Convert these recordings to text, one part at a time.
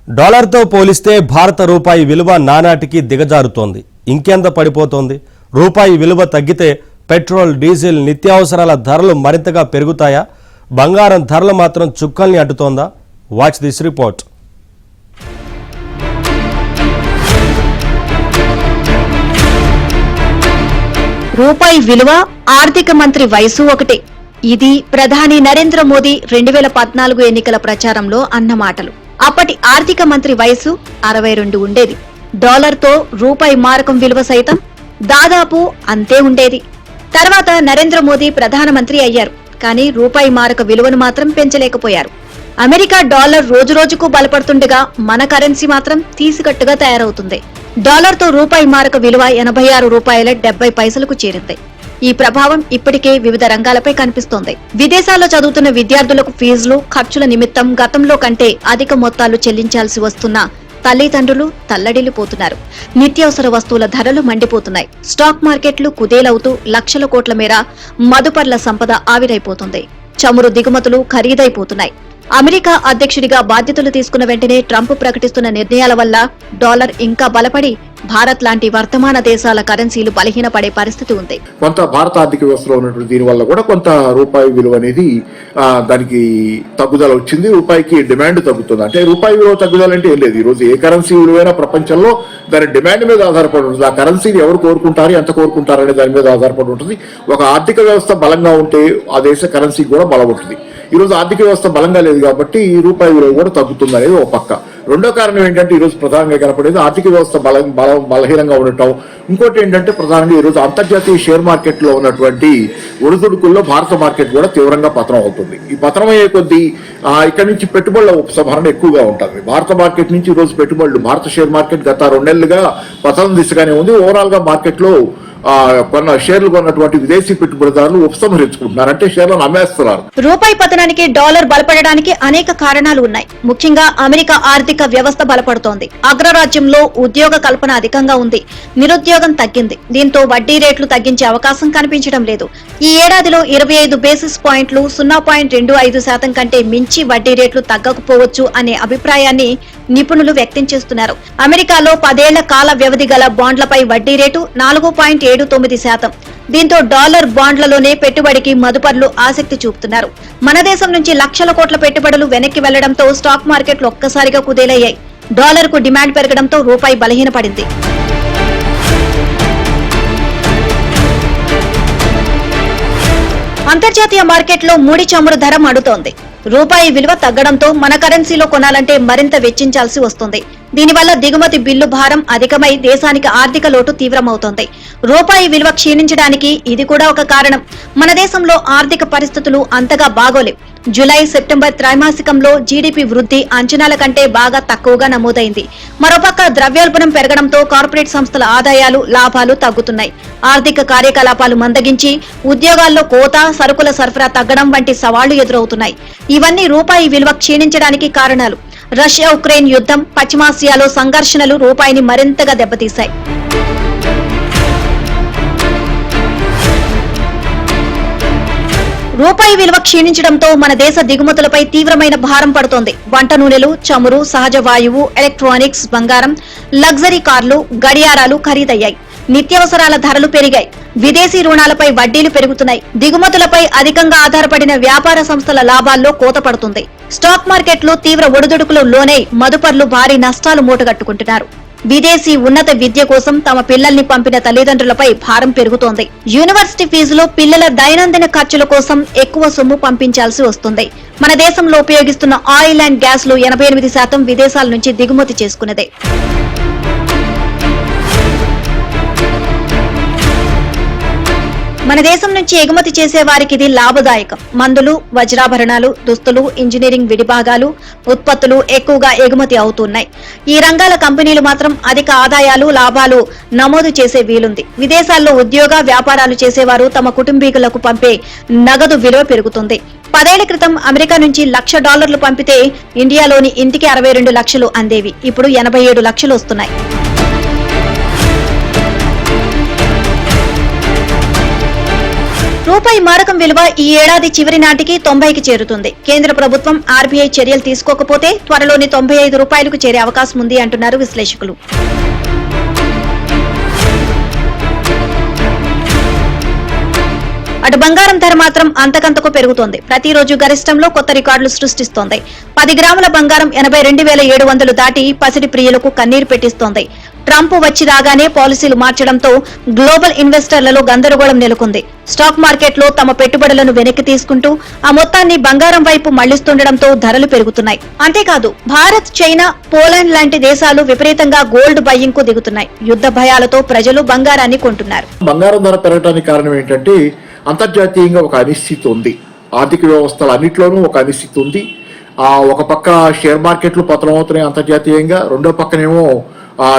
డాలర్తో పోలిస్తే భారత రూపాయి విలువ నానాటికి దిగజారుతోంది. ఇంకెంత పడిపోతోంది? రూపాయి విలువ తగ్గితే పెట్రోల్, డీజిల్, నిత్యావసరాల ధరలు మరింతగా పెరుగుతాయా? బంగారం ధరలు మాత్రం చుక్కల్ని అడ్డుతోందా? Watch this report. రూపాయి విలువ, ఆర్థిక మంత్రి వయసు ఒకటే. ఇది ప్రధాని నరేంద్ర మోదీ 2014 ఎన్నికల ప్రచారంలో అన్న మాటలు. అప్పటి ఆర్థిక మంత్రి వయసు 62 ఉండేది. డాలర్తో రూపాయి మారకం విలువ సైతం దాదాపు అంతే ఉండేది. తర్వాత నరేంద్ర మోదీ ప్రధానమంత్రి అయ్యారు. కానీ రూపాయి మారక విలువను మాత్రం పెంచలేకపోయారు. అమెరికా డాలర్ రోజురోజుకు బలపడుతుండగా మన కరెన్సీ మాత్రం తీసికట్టుగా తయారవుతుంది. డాలర్తో రూపాయి మారక విలువ 86 రూపాయల 70 పైసలకు చేరింది. ఈ ప్రభావం ఇప్పటికే వివిధ రంగాలపై కనిపిస్తోంది. విదేశాల్లో చదువుతున్న విద్యార్థులకు ఫీజులు, ఖర్చుల నిమిత్తం గతంలో కంటే అధిక మొత్తాలు చెల్లించాల్సి వస్తున్న తల్లిదండ్రులు తల్లడిల్లిపోతున్నారు. నిత్యావసర వస్తువుల ధరలు మండిపోతున్నాయి. స్టాక్ మార్కెట్లు కుదేలవుతూ లక్షల కోట్ల మేర మదుపర్ల సంపద ఆవిరైపోతుంది. చమురు దిగుమతులు ఖరీదైపోతున్నాయి. అమెరికా అధ్యక్షుడిగా బాధ్యతలు తీసుకున్న వెంటనే ట్రంప్ ప్రకటిస్తున్న నిర్ణయాల వల్ల డాలర్ ఇంకా బలపడి భారత్ లాంటి వర్తమాన దేశాల కరెన్సీలు బలహీనపడే పరిస్థితి ఉంది. కొంత భారత ఆర్థిక వ్యవస్థలో ఉన్నటువంటి దీని వల్ల కూడా కొంత రూపాయి విలువ అనేది దానికి తగ్గుదల వచ్చింది. రూపాయికి డిమాండ్ తగ్గుతుంది. అంటే రూపాయి విలువ తగ్గుదల అంటే ఏం లేదు. ఈ రోజు ఏ కరెన్సీ విలువైనా ప్రపంచంలో దాని డిమాండ్ మీద ఆధారపడి ఉంటుంది. ఆ కరెన్సీని ఎవరు కోరుకుంటారు, ఎంత కోరుకుంటారు అనే దాని మీద ఆధారపడి ఉంటుంది. ఒక ఆర్థిక వ్యవస్థ బలంగా ఉంటే ఆ దేశ కరెన్సీ కూడా బలం ఉంటుంది. ఈ రోజు ఆర్థిక వ్యవస్థ బలంగా లేదు కాబట్టి ఈ రూపాయి విలువ కూడా తగ్గుతుంది అనేది ఒక పక్క. రెండో కారణం ఏంటంటే ఈ రోజు ప్రధానంగా కనపడేది ఆర్థిక వ్యవస్థ బలహీనంగా ఉండటం. ఇంకోటి ఏంటంటే ప్రధానంగా ఈ రోజు అంతర్జాతీయ షేర్ మార్కెట్ లో ఉన్నటువంటి ఒడిదుడుకుల్లో భారత మార్కెట్ కూడా తీవ్రంగా పతనం అవుతుంది. ఈ పతనం అయ్యే కొద్దీ ఇక్కడి నుంచి పెట్టుబడుల ఉపసంహరణ ఎక్కువగా ఉంటుంది. భారత మార్కెట్ నుంచి ఈ రోజు పెట్టుబడులు, భారత షేర్ మార్కెట్ గత 2 నెలలుగా పతనం దిశగానే ఉంది. ఓవరాల్ గా మార్కెట్ లో షేర్లు కొన్నటువంటి విదేశీ పెట్టుబడిదారులు ఉపసంహరించుకుంటున్నారు. అంటే షేర్లను అమ్మేస్తున్నారు. రూపాయి పతనానికి డాలర్ బలపడడానికి అనేక కారణాలు ఉన్నాయి. ముఖ్యంగా అమెరికా ఆర్థిక వ్యవస్థ బలపడుతోంది. అగ్రరాజ్యంలో ఉద్యోగ కల్పన అధికంగా ఉంది. నిరుద్యోగం తగ్గింది. దీంతో వడ్డీ రేట్లు తగ్గించే అవకాశం కనిపించడం లేదు. ఈ ఏడాదిలో 25 బేసిస్ పాయింట్లు 0.25% కంటే మించి వడ్డీ రేట్లు తగ్గకపోవచ్చు అనే అభిప్రాయాన్ని నిపుణులు వ్యక్తం చేస్తున్నారు. అమెరికాలో 10 ఏళ్ల కాల వ్యవధి గల బాండ్లపై వడ్డీ రేటు 4.79%. దీంతో డాలర్ బాండ్లలోనే పెట్టుబడికి మదుపర్లు ఆసక్తి చూపుతున్నారు. మన దేశం నుంచి లక్షల కోట్ల పెట్టుబడులు వెనక్కి వెళ్లడంతో స్టాక్ మార్కెట్లు ఒక్కసారిగా కుదేలయ్యాయి. డాలర్ కు డిమాండ్ పెరగడంతో రూపాయి బలహీనపడింది. అంతర్జాతీయ మార్కెట్లో ముడి చమురు ధర మండుతోంది. రూపాయి విలువ తగ్గడంతో మన కరెన్సీలో కొనాలంటే మరింత వెచ్చించాల్సి వస్తుంది. దీనివల్ల దిగుమతి బిల్లు భారం అధికమై దేశానికి ఆర్థిక లోటు తీవ్రమవుతోంది. రూపాయి విలువ క్షీణించడానికి ఇది కూడా ఒక కారణం. మన దేశంలో ఆర్థిక పరిస్థితులు అంతగా బాగోలేవు. జూలై, సెప్టెంబర్ త్రైమాసికంలో జీడీపీ వృద్ధి అంచనాల కంటే బాగా తక్కువగా నమోదైంది. మరోపక్క ద్రవ్యోల్బణం పెరగడంతో కార్పొరేట్ సంస్థల ఆదాయాలు, లాభాలు తగ్గుతున్నాయి. ఆర్థిక కార్యకలాపాలు మందగించి ఉద్యోగాల్లో కోత, సరుకుల సరఫరా తగ్గడం వంటి సవాళ్లు ఎదురవుతున్నాయి. ఇవన్నీ రూపాయి విలువ క్షీణించడానికి కారణాలు. రష్యా ఉక్రెయిన్ యుద్ధం, పశ్చిమాసియాలో సంఘర్షణలు రూపాయిని మరింతగా దెబ్బతీశాయి. రూపాయి విలువ క్షీణించడంతో మన దేశ దిగుమతులపై తీవ్రమైన భారం పడుతోంది. వంట నూనెలు, చమురు, సహజ వాయువు, ఎలక్ట్రానిక్స్, బంగారం, లగ్జరీ కార్లు, గడియారాలు ఖరీదయ్యాయి. నిత్యావసరాల ధరలు పెరిగాయి. విదేశీ రుణాలపై వడ్డీలు పెరుగుతున్నాయి. దిగుమతులపై అధికంగా ఆధారపడిన వ్యాపార సంస్థల లాభాల్లో కోత పడుతుంది. స్టాక్ మార్కెట్లు తీవ్ర ఒడిదుడుకులు లోనై మదుపర్లు భారీ నష్టాలు మూటగట్టుకుంటున్నారు. విదేశీ ఉన్నత విద్య కోసం తమ పిల్లల్ని పంపిన తల్లిదండ్రులపై భారం పెరుగుతోంది. యూనివర్సిటీ ఫీజులో పిల్లల దైనందిన ఖర్చుల కోసం ఎక్కువ సొమ్ము పంపించాల్సి వస్తుంది. మన దేశంలో ఉపయోగిస్తున్న ఆయిల్ అండ్ గ్యాస్ లో 88% విదేశాల నుంచి దిగుమతి చేసుకున్నదే. మన దేశం నుంచి ఎగుమతి చేసే వారికి ఇది లాభదాయకం. మందులు, వజ్రాభరణాలు, దుస్తులు, ఇంజనీరింగ్ విడిభాగాలు ఉత్పత్తులు ఎక్కువగా ఎగుమతి అవుతున్నాయి. ఈ రంగాల కంపెనీలు మాత్రం అధిక ఆదాయాలు, లాభాలు నమోదు చేసే వీలుంది. విదేశాల్లో ఉద్యోగ, వ్యాపారాలు చేసేవారు తమ కుటుంబీకులకు పంపే నగదు విలువ పెరుగుతుంది. 10 ఏళ్ల క్రితం అమెరికా నుంచి $1,00,000 పంపితే ఇండియాలోని ఇంటికి 62 లక్షలు అందేవి. ఇప్పుడు 87 లక్షలు వస్తున్నాయి. రూపాయి మారకం విలువ ఈ ఏడాది చివరి నాటికి 90కి చేరుతుంది. కేంద్ర ప్రభుత్వం ఆర్బీఐ చర్యలు తీసుకోకపోతే త్వరలోని 95 రూపాయలకు చేరే అవకాశం ఉంది అంటున్నారు విశ్లేషకులు. అటు బంగారం ధర మాత్రం అంతకంతకు పెరుగుతోంది. ప్రతిరోజు గరిష్టంలో కొత్త రికార్డులు సృష్టిస్తోంది. 10 గ్రాముల బంగారం 82,700 దాటి పసిడి ప్రియులకు కన్నీరు పెట్టిస్తోంది. ట్రంప్ వచ్చి రాగానే పాలసీలు మార్చడంతో గ్లోబల్ ఇన్వెస్టర్లలో గందరగోళం నెలకొంది. స్టాక్ మార్కెట్లో తమ పెట్టుబడులను వెనక్కి తీసుకుంటూ ఆ మొత్తాన్ని బంగారం వైపు మళ్లిస్తుండటంతో ధరలు పెరుగుతున్నాయి. అంతేకాదు భారత్, చైనా, పోలాండ్ లాంటి దేశాలు విపరీతంగా గోల్డ్ బయ్యింగ్ కు దిగుతున్నాయి. యుద్ధ భయాలతో ప్రజలు బంగారాన్ని కొంటున్నారు. బంగారం ధర పెరగడానికి కారణం ఏంటంటే అంతర్జాతీయంగా ఒక అనిశ్చితి ఉంది. ఆర్థిక వ్యవస్థలు అన్నిట్లోనూ ఒక అనిశ్చితి ఉంది. ఒక పక్క షేర్ మార్కెట్లు పతనం అవుతున్నాయి అంతర్జాతీయంగా, రెండో పక్కనేమో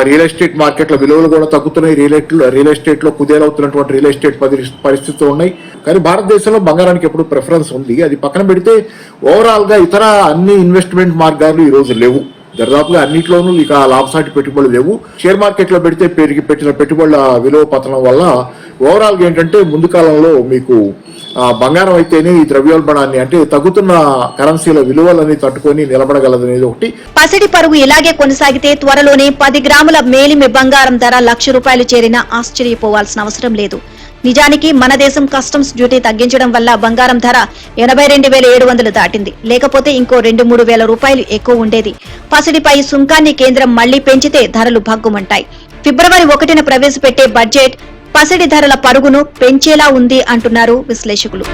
రియల్ ఎస్టేట్ మార్కెట్ల విలువలు కూడా తగ్గుతున్నాయి. రియల్ ఎస్టేట్ లో కుదేలవుతున్నటువంటి రియల్ ఎస్టేట్ పరిస్థితులు ఉన్నాయి. కానీ భారతదేశంలో బంగారానికి ఎప్పుడు ప్రిఫరెన్స్ ఉంది. అది పక్కన పెడితే ఓవరాల్ గా ఇతర అన్ని ఇన్వెస్ట్మెంట్ మార్గాలు ఈ రోజు లేవు. దాదాపుగా అన్నింటిలోనూ ఇక లాభసాటి పెట్టుబడులు లేవు. షేర్ మార్కెట్ లో పెడితే పెట్టిన పెట్టుబడుల విలువ పతనం వల్ల ఓవరాల్ గా ఏంటంటే ముందు కాలంలో మీకు బంగారం అయితేనే ఈ ద్రవ్యోల్బణాన్ని అంటే తగ్గుతున్న కరెన్సీల విలువలని తట్టుకొని నిలబడగలదనేది ఒకటి. పసిడి పరుగు ఇలాగే కొనసాగితే త్వరలోనే 10 గ్రాముల మేలిమి బంగారం ధర ₹1,00,000 చేరినా ఆశ్చర్యపోవాల్సిన అవసరం లేదు. నిజానికి మన దేశం కస్టమ్స్ డ్యూటీ తగ్గించడం వల్ల బంగారం ధర 82,700 దాటింది. లేకపోతే ఇంకో 2-3 వేల రూపాయలు ఎక్కువ ఉండేది. పసిడిపై సుంకాన్ని కేంద్రం మళ్లీ పెంచితే ధరలు భగ్గుమంటాయి. ఫిబ్రవరి 1న ప్రవేశపెట్టే బడ్జెట్ పసిడి ధరల పరుగును పెంచేలా ఉంది అంటున్నారు విశ్లేషకులు.